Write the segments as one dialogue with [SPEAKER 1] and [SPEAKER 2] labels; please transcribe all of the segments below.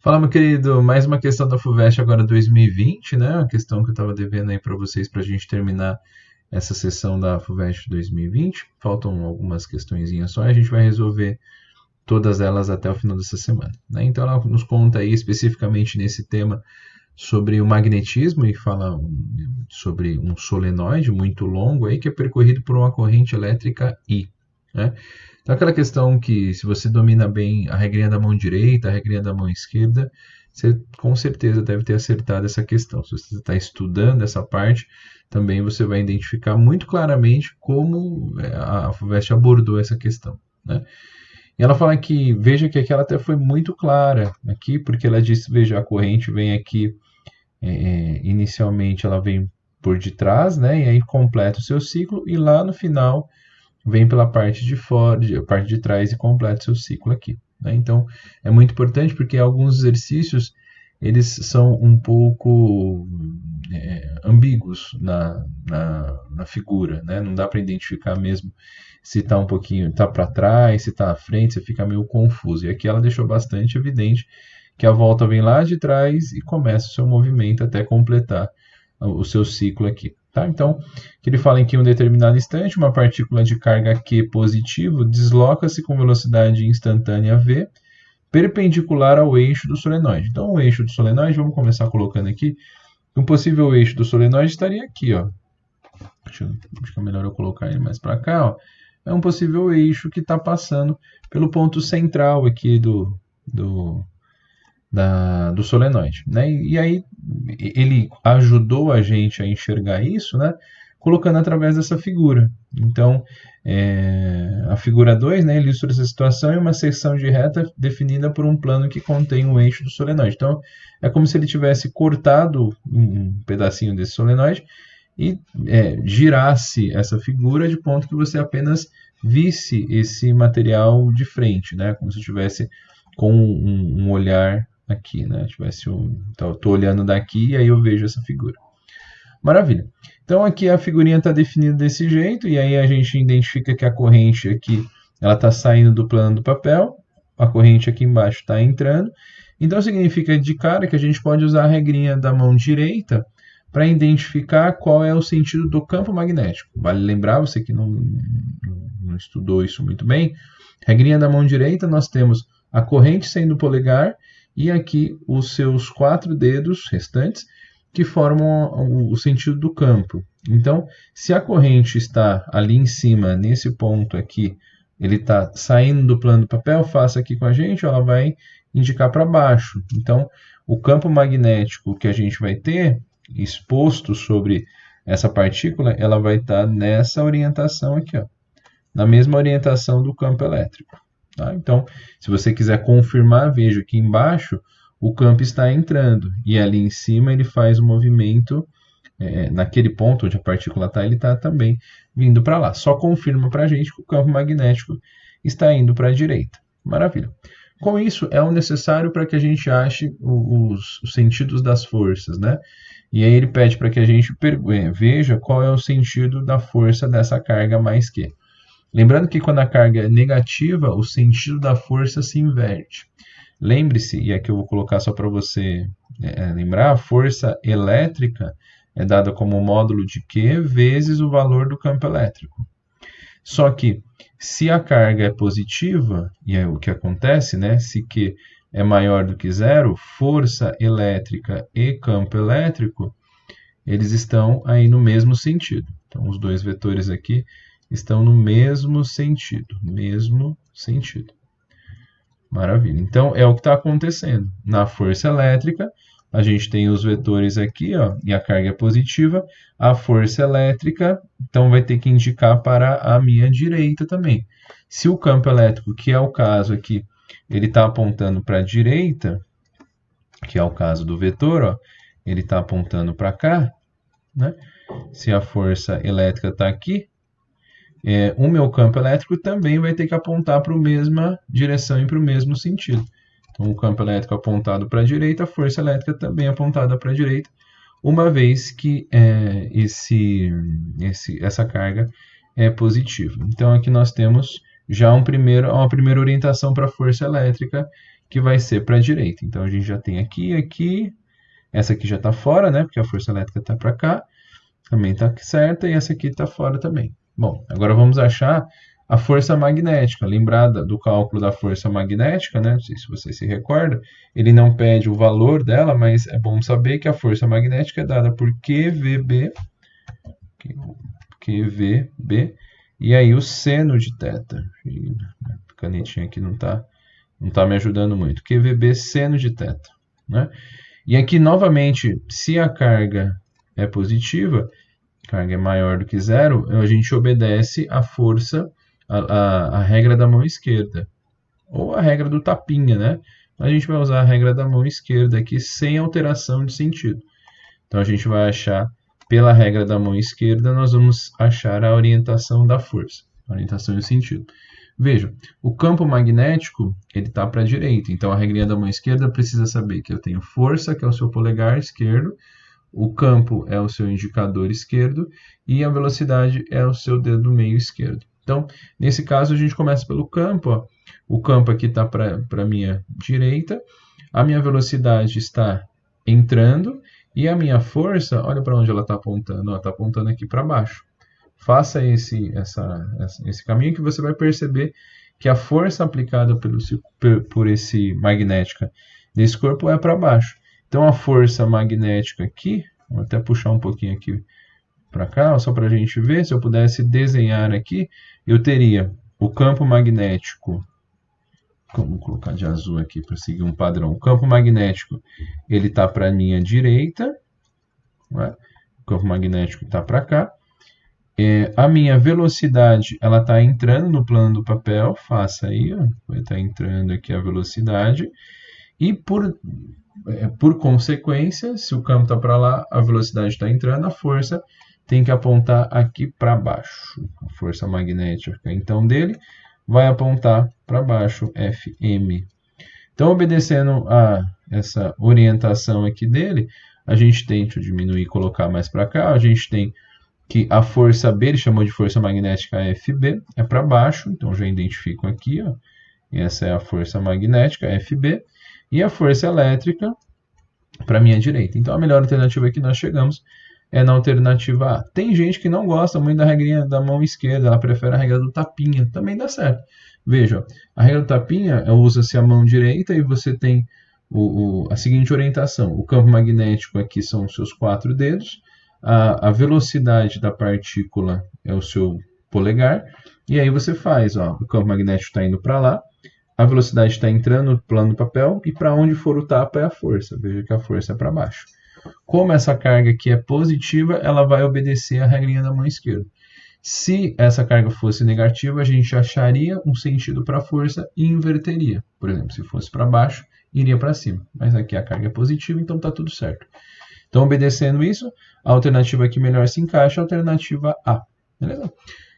[SPEAKER 1] Fala, meu querido, mais uma questão da FUVEST agora 2020, né? Uma questão que eu estava devendo aí para vocês para a gente terminar essa sessão da FUVEST 2020. Faltam algumas questõezinhas só, e a gente vai resolver todas elas até o final dessa semana, né? Então ela nos conta aí especificamente nesse tema sobre o magnetismo e fala sobre um solenoide muito longo aí que é percorrido por uma corrente elétrica I, né? Então aquela questão que se você domina bem a regrinha da mão direita, a regrinha da mão esquerda, você com certeza deve ter acertado essa questão. Se você está estudando essa parte, também você vai identificar muito claramente como a FUVEST abordou essa questão, né? E ela fala que, veja que aqui ela até foi muito clara aqui, porque ela disse, veja, a corrente vem aqui, inicialmente ela vem por detrás, né, e aí completa o seu ciclo, e lá no final vem pela parte de fora, a parte de trás e completa o seu ciclo aqui, né? Então é muito importante porque alguns exercícios eles são um pouco ambíguos na figura, né? Não dá para identificar mesmo se está um pouquinho, está para trás, se está à frente, você fica meio confuso. E aqui ela deixou bastante evidente que a volta vem lá de trás e começa o seu movimento até completar o seu ciclo aqui. Tá? Então, que ele fala em que em um determinado instante, uma partícula de carga Q positivo desloca-se com velocidade instantânea v, perpendicular ao eixo do solenoide. Então, o eixo do solenoide, vamos começar colocando aqui, um possível eixo do solenoide estaria aqui, ó. Acho que é melhor eu colocar ele mais para cá, ó. É um possível eixo que está passando pelo ponto central aqui do solenoide, né? E aí ele ajudou a gente a enxergar isso, né? Colocando através dessa figura. Então, a figura 2, né, ilustra essa situação em uma seção de reta definida por um plano que contém o eixo do solenoide. Então, é como se ele tivesse cortado um pedacinho desse solenoide e girasse essa figura de ponto que você apenas visse esse material de frente, né? Como se estivesse com um olhar aqui, né? Então, eu estou olhando daqui e aí eu vejo essa figura. Maravilha. Então aqui a figurinha está definida desse jeito e aí a gente identifica que a corrente aqui ela está saindo do plano do papel, a corrente aqui embaixo está entrando. Então significa de cara que a gente pode usar a regrinha da mão direita para identificar qual é o sentido do campo magnético. Vale lembrar, você que não estudou isso muito bem, regrinha da mão direita nós temos a corrente sendo o polegar e aqui os seus 4 dedos restantes que formam o sentido do campo. Então, se a corrente está ali em cima, nesse ponto aqui, ele está saindo do plano do papel, faça aqui com a gente, ela vai indicar para baixo. Então, o campo magnético que a gente vai ter exposto sobre essa partícula, ela vai estar nessa orientação aqui, ó, na mesma orientação do campo elétrico. Tá? Então, se você quiser confirmar, veja aqui embaixo, o campo está entrando e ali em cima ele faz o movimento, naquele ponto onde a partícula está, ele está também vindo para lá. Só confirma para a gente que o campo magnético está indo para a direita. Maravilha. Com isso, é o necessário para que a gente ache os sentidos das forças, né? E aí ele pede para que a gente veja qual é o sentido da força dessa carga mais Q. Lembrando que quando a carga é negativa, o sentido da força se inverte. Lembre-se, e aqui eu vou colocar só para você lembrar, a força elétrica é dada como módulo de Q vezes o valor do campo elétrico. Só que, se a carga é positiva, e é o que acontece, né? Se Q é maior do que zero, força elétrica e campo elétrico, eles estão aí no mesmo sentido. Então, os dois vetores aqui estão no mesmo sentido. Mesmo sentido. Maravilha. Então, é o que está acontecendo. Na força elétrica, a gente tem os vetores aqui, ó, e a carga é positiva. A força elétrica, então, vai ter que indicar para a minha direita também. Se o campo elétrico, que é o caso aqui, ele está apontando para a direita, que é o caso do vetor, ó, ele está apontando para cá, né? Se a força elétrica está aqui, o meu campo elétrico também vai ter que apontar para a mesma direção e para o mesmo sentido. Então, o campo elétrico apontado para a direita, a força elétrica também apontada para a direita, uma vez que essa carga é positiva. Então, aqui nós temos já uma primeira orientação para a força elétrica, que vai ser para a direita. Então, a gente já tem aqui, aqui, essa aqui já está fora, né? Porque a força elétrica está para cá, também está certa, e essa aqui está fora também. Bom, agora vamos achar a força magnética. Lembrada do cálculo da força magnética, né? Não sei se você se recorda, ele não pede o valor dela, mas é bom saber que a força magnética é dada por QVB, e aí o seno de θ. A canetinha aqui não tá me ajudando muito. QVB seno de θ, né? E aqui, novamente, se a carga é positiva, a carga é maior do que zero, a gente obedece a força, a regra da mão esquerda, ou a regra do tapinha, né? A gente vai usar a regra da mão esquerda aqui sem alteração de sentido. Então, a gente vai achar, pela regra da mão esquerda, nós vamos achar a orientação da força, a orientação de sentido. Veja, o campo magnético ele está para a direita, então a regrinha da mão esquerda precisa saber que eu tenho força, que é o seu polegar esquerdo, o campo é o seu indicador esquerdo e a velocidade é o seu dedo meio esquerdo. Então, nesse caso, a gente começa pelo campo. Ó. O campo aqui está para a minha direita, a minha velocidade está entrando e a minha força, olha para onde ela está apontando, está apontando aqui para baixo. Faça esse caminho que você vai perceber que a força aplicada por esse magnética desse corpo é para baixo. Então, a força magnética aqui, vou até puxar um pouquinho aqui para cá, só para a gente ver, se eu pudesse desenhar aqui, eu teria o campo magnético, vamos colocar de azul aqui para seguir um padrão, o campo magnético ele está para a minha direita, né? O campo magnético está para cá, a minha velocidade ela está entrando no plano do papel, faça aí, ó, vai estar entrando aqui a velocidade, e por consequência, se o campo está para lá, a velocidade está entrando, a força tem que apontar aqui para baixo. A força magnética, então, dele vai apontar para baixo, Fm. Então, obedecendo a essa orientação aqui dele, a gente tem, deixa eu diminuir e colocar mais para cá, a gente tem que a força B, ele chamou de força magnética Fb, é para baixo, então já identifico aqui, ó, essa é a força magnética, Fb, e a força elétrica para a minha direita. Então, a melhor alternativa que nós chegamos é na alternativa A. Tem gente que não gosta muito da regrinha da mão esquerda, ela prefere a regra do tapinha, também dá certo. Veja, a regra do tapinha usa-se a mão direita e você tem a seguinte orientação. O campo magnético aqui são os seus 4 dedos, a velocidade da partícula é o seu polegar, e aí você faz, ó, o campo magnético está indo para lá, a velocidade está entrando no plano do papel, e para onde for o tapa é a força. Veja que a força é para baixo. Como essa carga aqui é positiva, ela vai obedecer a regrinha da mão esquerda. Se essa carga fosse negativa, a gente acharia um sentido para a força e inverteria. Por exemplo, se fosse para baixo, iria para cima. Mas aqui a carga é positiva, então está tudo certo. Então, obedecendo isso, a alternativa que melhor se encaixa é a alternativa A. Beleza?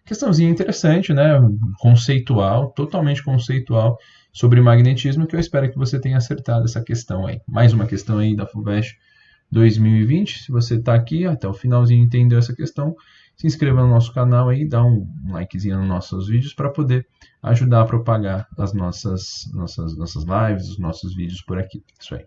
[SPEAKER 1] Questãozinha interessante, né? Conceitual, totalmente conceitual sobre magnetismo, que eu espero que você tenha acertado essa questão aí. Mais uma questão aí da FUVEST 2020. Se você está aqui até o finalzinho e entendeu essa questão, se inscreva no nosso canal aí, dá um likezinho nos nossos vídeos para poder ajudar a propagar as nossas lives, os nossos vídeos por aqui. Isso aí.